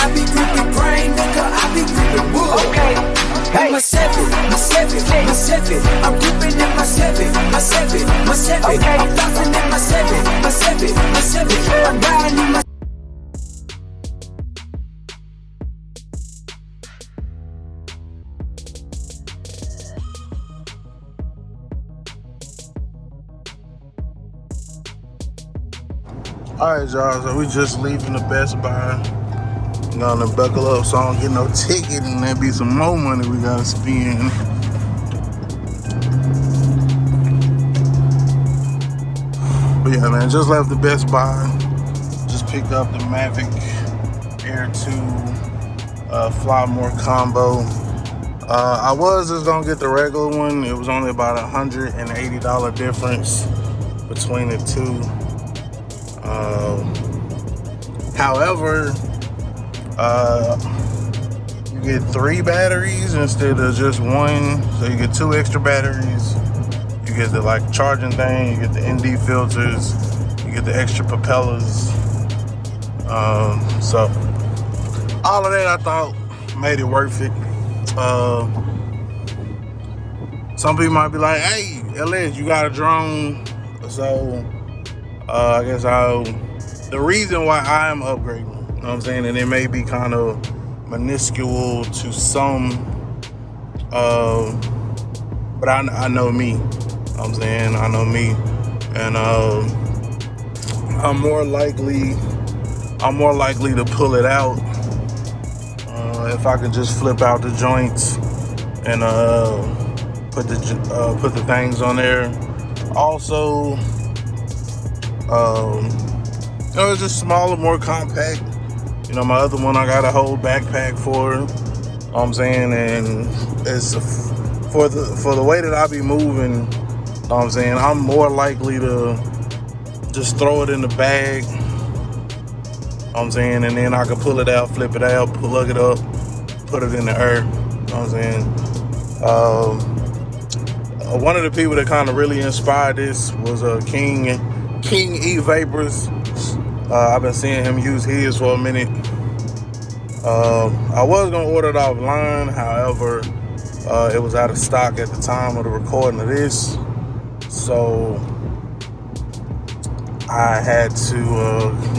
I be gripping brain, nigga, I be gripping wood. Okay. Hey. My seven, I'm gripping in my seven. Okay. I'm flossing in my seven. I'm riding in my. Alright, y'all, so we just leaving the Best Buy. Gonna buckle up so I don't get no ticket, and there be some more money we gotta spend. But yeah, man, just left the Best Buy. Just picked up the Mavic Air 2 Fly More combo. I was just gonna get the regular one. It was only about $180 difference between the two. However, you get 3 batteries instead of just 1, so you get 2 extra batteries. You get the like charging thing, you get the ND filters, you get the extra propellers. So all of that I thought made it worth it. Some people might be like, hey, LS, you got a drone, so I guess the reason why I am upgrading, you know what I'm saying, and it may be kind of minuscule to some, but I know me, you know what I'm saying, I know me, and I'm more likely to pull it out if I can just flip out the joints and put the things on there. Also, it's just smaller, more compact. You know, my other one I got a whole backpack for, you know what I'm saying, and it's for the way that I be moving, you know what I'm saying, I'm more likely to just throw it in the bag, you know what I'm saying, and then I can pull it out, flip it out, plug it up, put it in the air, you know what I'm saying. One of the people that kind of really inspired this was King E Vapors. I've been seeing him use his for a minute. I was gonna order it offline, however, it was out of stock at the time of the recording of this, so I had to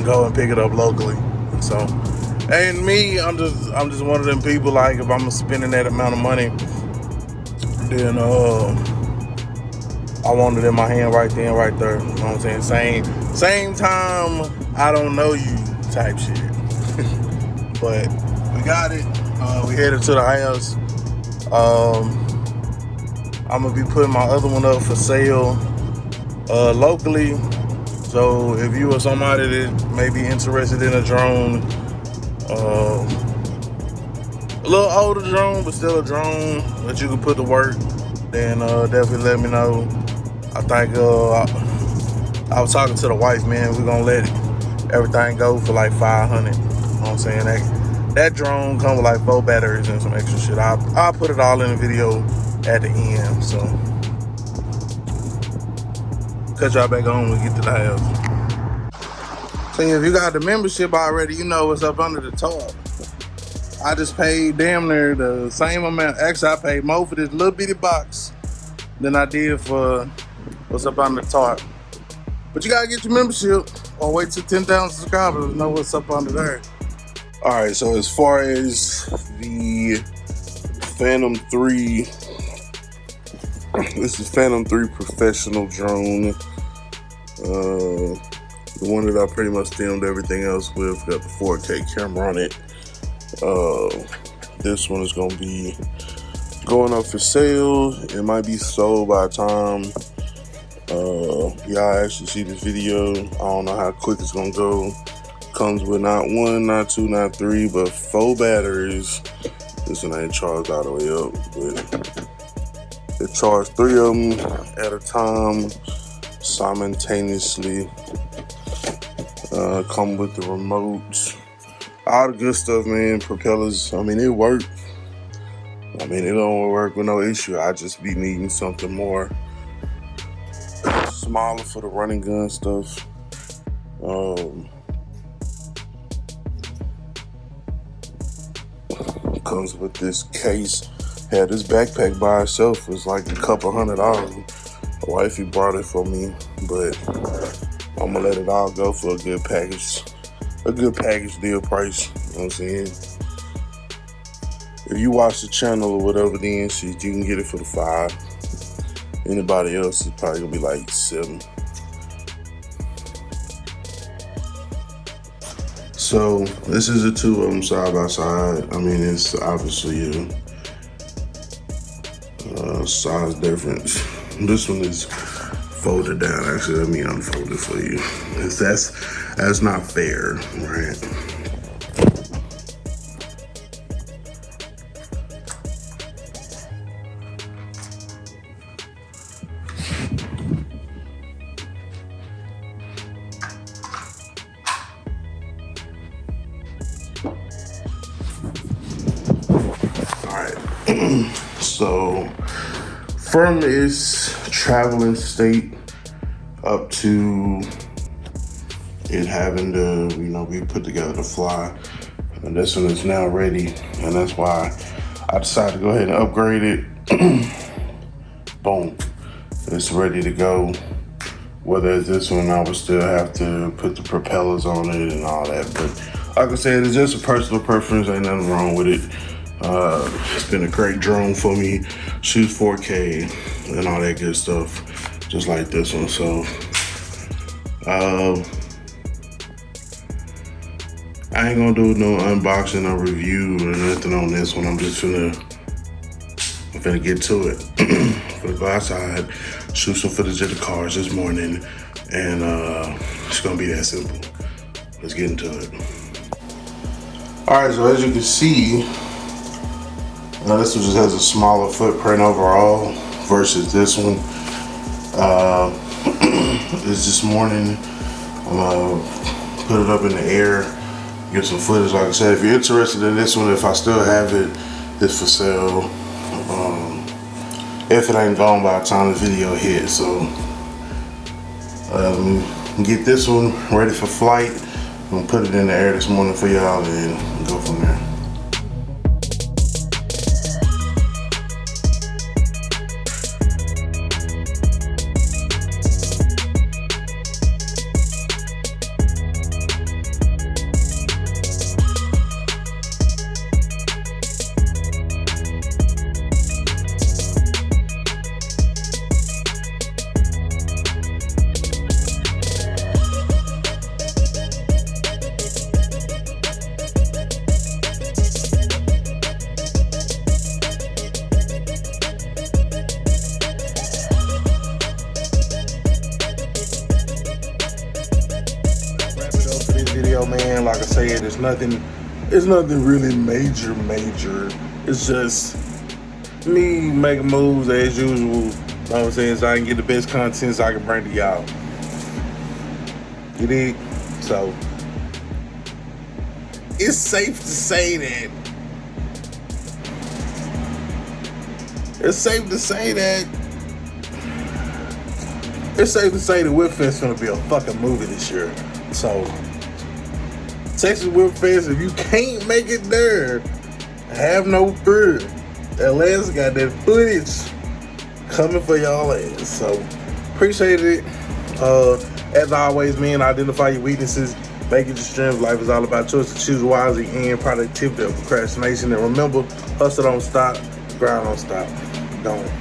go and pick it up locally. So, and me, I'm just one of them people, like, if I'm spending that amount of money, then I want it in my hand right then, right there. You know what I'm saying? Same time, I don't know you type shit. But we got it. We headed to the house. I'm gonna be putting my other one up for sale locally. So if you are somebody that may be interested in a drone, a little older drone, but still a drone that you can put to work, then definitely let me know. I think I was talking to the wife, man. We're gonna let everything go for like $500. You know what I'm saying? That drone come with like 4 batteries and some extra shit. I'll put it all in the video at the end. So cut y'all back on when we get to the house. So if you got the membership already, you know what's up under the tarp. I just paid damn near the same amount. Actually, I paid more for this little bitty box than I did for what's up under the tarp. But you gotta get your membership or wait till 10,000 subscribers to know what's up under there. All right, so as far as the Phantom 3, this is Phantom 3 professional drone. The one that I pretty much filmed everything else with, got the 4K camera on it. This one is gonna be going up for sale. It might be sold by the time y'all actually see this video. I don't know how quick it's gonna go. Comes with not 1, not 2, not 3, but 4 batteries. This one ain't charged all the way up, but it charged 3 of them at a time simultaneously. Come with the remote, all the good stuff, man. Propellers, I mean, it worked. I mean, it don't work with no issue. I just be needing something more smaller for the running gun comes with this case. Yeah, this backpack by itself was like a couple $100. My wifey brought it for me, but I'm gonna let it all go for a good package deal price. You know what I'm saying? If you watch the channel or whatever, then shit, you can get it for the $5. Anybody else is probably gonna be like $7. So this is the two of them side by side. I mean, it's obviously a size difference. This one is folded down. Actually, let me unfold it for you. That's not fair, right? So from its traveling state up to it having to, be put together to fly, and this one is now ready, and that's why I decided to go ahead and upgrade it. Boom, it's ready to go. Whether it's this one, I would still have to put the propellers on it and all that, but like I said, it's just a personal preference. Ain't nothing wrong with it. It's been a great drone for me, shoots 4K and all that good stuff, just like this one. So I ain't gonna do no unboxing or review or nothing on this one. I'm finna get to it. Finna go outside, shoot some footage of the cars this morning, and it's gonna be that simple. Let's get into it. All right, so as you can see, this one just has a smaller footprint overall versus this one. It's this morning. I'm gonna put it up in the air, get some footage. Like I said, if you're interested in this one, if I still have it, it's for sale. If it ain't gone by the time the video hits. So get this one ready for flight. I'm gonna put it in the air this morning for y'all and go from there. Man, like I said, it's nothing really major. It's just me making moves as usual. You know what I'm saying? So I can get the best content so I can bring to y'all. You dig? So it's safe to say that Whipfest gonna be a fucking movie this year. So Texas Whipfest, if you can't make it there, have no fear. Atlanta's got that footage coming for y'all ass. So appreciate it. As always, man, identify your weaknesses, make it your strength. Life is all about choice to choose wisely and productivity of procrastination. And remember, hustle don't stop, grind don't stop. Don't.